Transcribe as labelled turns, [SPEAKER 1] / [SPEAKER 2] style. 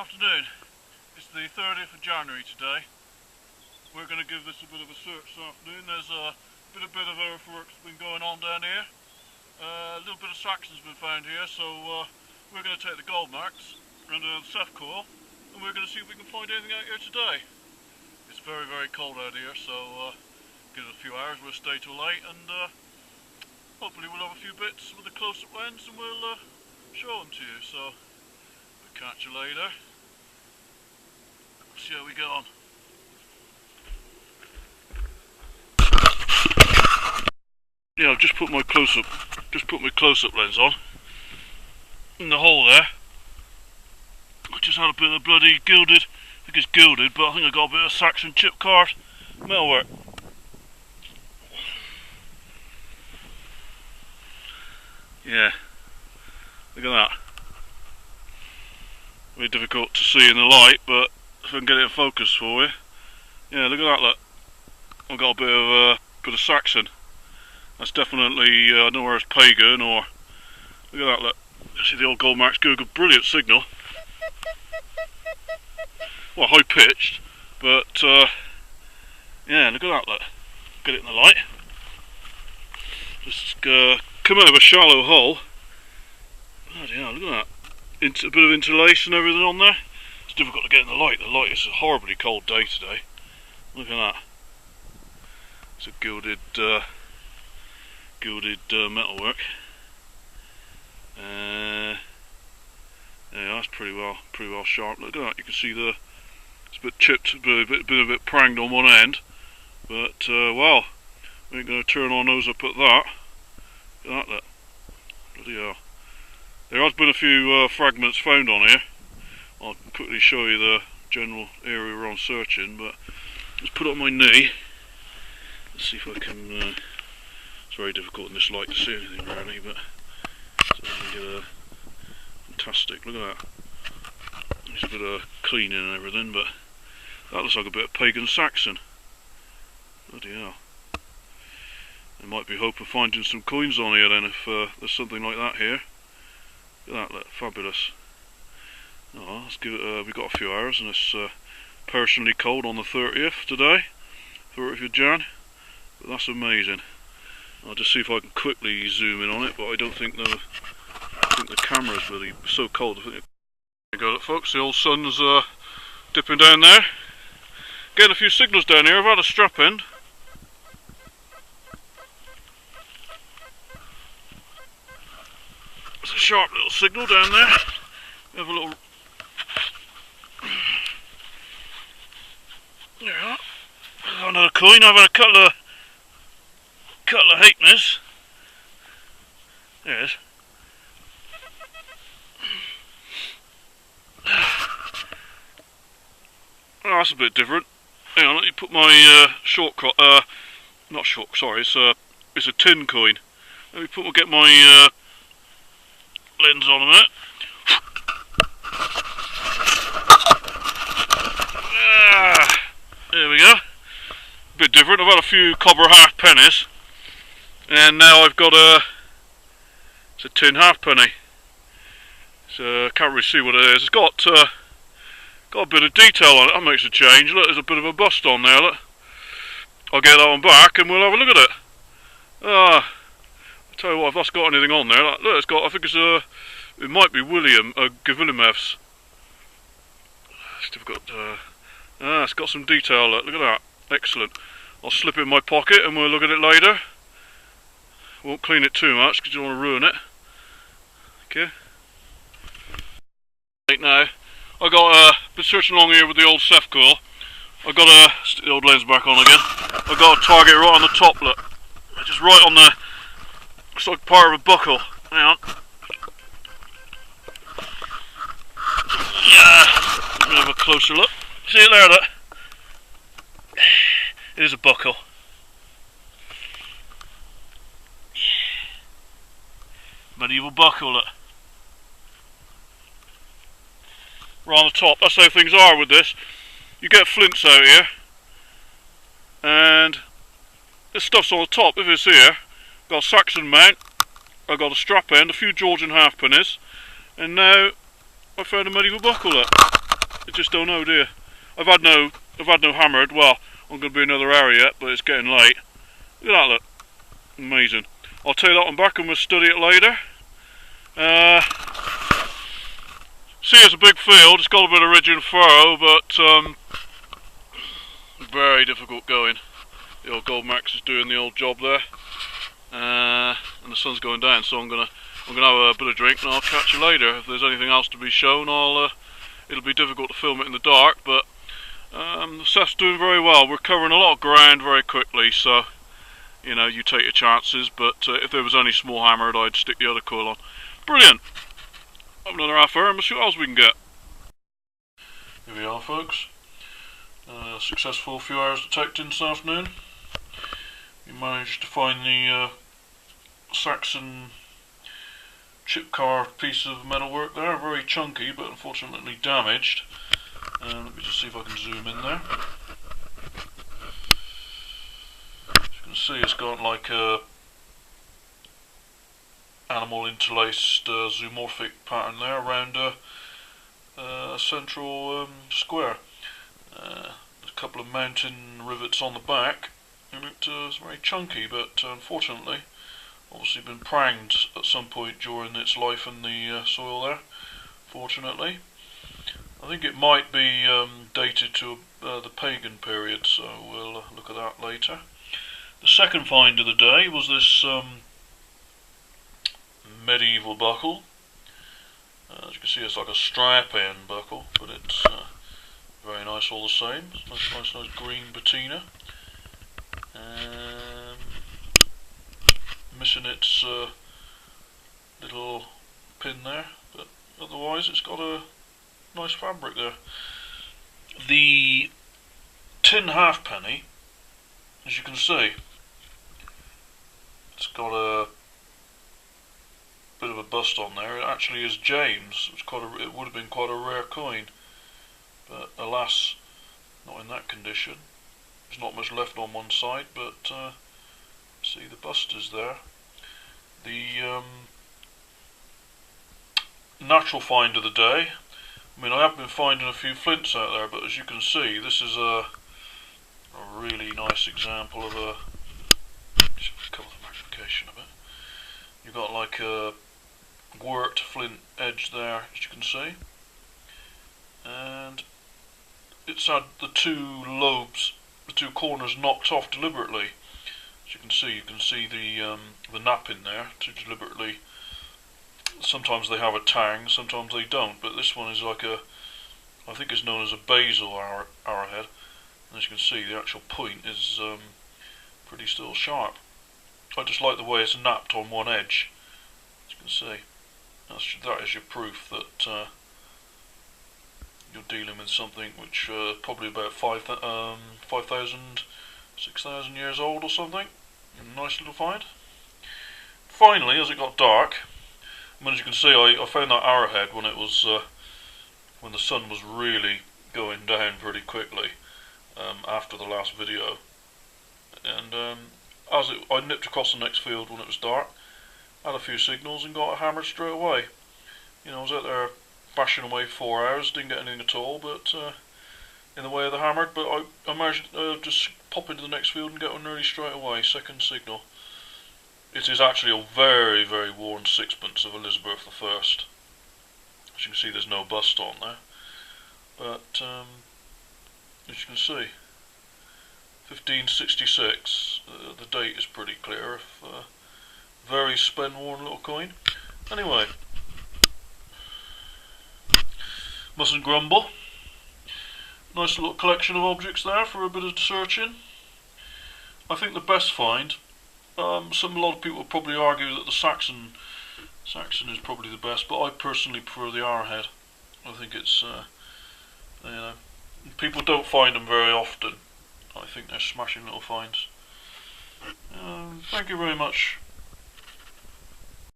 [SPEAKER 1] afternoon. It's the 30th of January today. We're going to give this a bit of a search this afternoon. There's a bit of earthwork's been going on down here. A little bit of Saxon's been found here, so we're going to take the goldmaxx and the Ceph coil, and we're going to see if we can find anything out here today. It's very, very cold out here, so give it a few hours. We'll stay till late, and hopefully we'll have a few bits with a close-up lens, and we'll show them to you. So we'll catch you later. See how we get on. Yeah, I've just put my close-up lens on in the hole there. I just had a bit of bloody gilded, I think it's gilded, but I think I got a bit of Saxon chip card metalwork. Yeah, look at that. Very difficult to see in the light, but if I can get it in focus for you. Yeah, look at that, look. I've got a bit of Saxon. That's definitely, I don't know where it's Pagen or... Look at that, look. See the old goldmaxx Google, brilliant signal. Well, high pitched, but yeah, look at that, look. Get it in the light. Just come out of a shallow hole. Bloody hell, look at that. A bit of insulation and everything on there. It's difficult to get in the light. The light is a horribly cold day today. Look at that. It's a gilded metalwork. Yeah, that's pretty well sharp. Look at that. You can see it's a bit chipped, a bit pranged on one end. But well, we ain't going to turn our nose up at that. Look at that. Look. Bloody hell. There has been a few fragments found on here. I'll quickly show you the general area we're on searching, but let's put it on my knee. Let's see if I can. It's very difficult in this light to see anything really, but so I can get a fantastic. Look at that. There's a bit of cleaning and everything, but that looks like a bit of Pagen Saxon. Bloody hell. There might be hope of finding some coins on here then if there's something like that here. Look at that, look, fabulous. Oh, let's give it. We've got a few hours, and it's personally cold on the 30th today, 30th of Jan. But that's amazing. I'll just see if I can quickly zoom in on it, but I don't think the camera's really so cold. I think there you go, look, folks. The old sun's dipping down there. Getting a few signals down here. I've had a strap end. It's a sharp little signal down there. We have a little. There we are. Another coin. I've had a couple of halfpennies. There it is. Oh, that's a bit different. Hang on, let me put my not short. Sorry, it's a tin coin. Let me get my lens on a minute. There we go. A bit different. I've had a few copper halfpennies, and now I've got it's a tin halfpenny. So I can't really see what it is. It's got a bit of detail on it. That makes a change. Look, there's a bit of a bust on there. Look. I'll get that one back, and we'll have a look at it. I'll tell you what, if that's got anything on there, look, it's got. I think it might be Gaviliemev's. It's difficult. It's got some detail. Look at that. Excellent. I'll slip it in my pocket and we'll look at it later. Won't clean it too much because you don't want to ruin it. Okay. Right now, I got been searching along here with the old Ceph coil. I got stick the old lens back on again. I got a target right on the top. Look, just right on the. It's like part of a buckle. Hang on. Yeah. Let me have a closer look. See it there, look. It is a buckle. Medieval buckle, look. Right on the top. That's how things are with this. You get flints out here, and this stuff's on the top. If it's here, got a Saxon mount. I've got a strap end, a few Georgian halfpennies, and now I found a medieval buckle. Look. You just don't know, do you? I've had no hammered. Well, I'm going to be another hour yet, but it's getting late. Look at that, look. Amazing. I'll take that one back and we'll study it later. See, it's a big field. It's got a bit of ridge and furrow, but very difficult going. The old goldmaxx is doing the old job there, and the sun's going down. So I'm gonna have a bit of drink, and I'll catch you later. If there's anything else to be shown, it'll be difficult to film it in the dark, but Seth's doing very well. We're covering a lot of ground very quickly, so you know, you take your chances. But if there was any small hammered, I'd stick the other coil on. Brilliant. Have another half hour and we'll see what else we can get. Here we are, folks. Successful few hours detecting this afternoon. We managed to find the Saxon chip car piece of metalwork there, very chunky but unfortunately damaged. Let me just see if I can zoom in there. As you can see, it's got like a animal interlaced zoomorphic pattern there around a central square. There's a couple of mountain rivets on the back, and it's very chunky, but unfortunately obviously been pranged at some point during its life in the soil there, fortunately. I think it might be dated to the Pagan period, so we'll look at that later. The second find of the day was this medieval buckle. As you can see, it's like a strap-end buckle, but it's very nice all the same. Nice green patina. Missing its little pin there, but otherwise it's got a nice fabric there. The tin halfpenny, as you can see, it's got a bit of a bust on there. It actually is James. It would have been quite a rare coin, but alas, not in that condition. There's not much left on one side, but see, the bust is there. The natural find of the day. I mean, I have been finding a few flints out there, but as you can see, this is a really nice example of a. Just cover the magnification a bit. You've got like a worked flint edge there, as you can see, and it's had the two lobes, the two corners knocked off deliberately. As you can see the nap in there to deliberately. Sometimes they have a tang, sometimes they don't, but this one is like a, I think it's known as a basil arrowhead. And as you can see, the actual point is pretty still sharp. I just like the way it's napped on one edge. As you can see, that is your proof that you're dealing with something which probably about 5,000, 6,000 years old or something. Nice little find. Finally, as it got dark, I mean, as you can see, I found that arrowhead when it was when the sun was really going down pretty quickly after the last video, and I nipped across the next field when it was dark, had a few signals and got it hammered straight away. You know, I was out there bashing away 4 hours, didn't get anything at all, but in the way of the hammered. But I managed to just pop into the next field and get one nearly straight away. Second signal. It is actually a very, very worn sixpence of Elizabeth I. As you can see, there's no bust on there, but as you can see, 1566. The date is pretty clear. Very spend-worn little coin. Anyway, mustn't grumble. Nice little collection of objects there for a bit of searching. I think the best find. A lot of people would probably argue that the Saxon is probably the best, but I personally prefer the arrowhead. I think it's, you know, people don't find them very often. I think they're smashing little finds. Thank you very much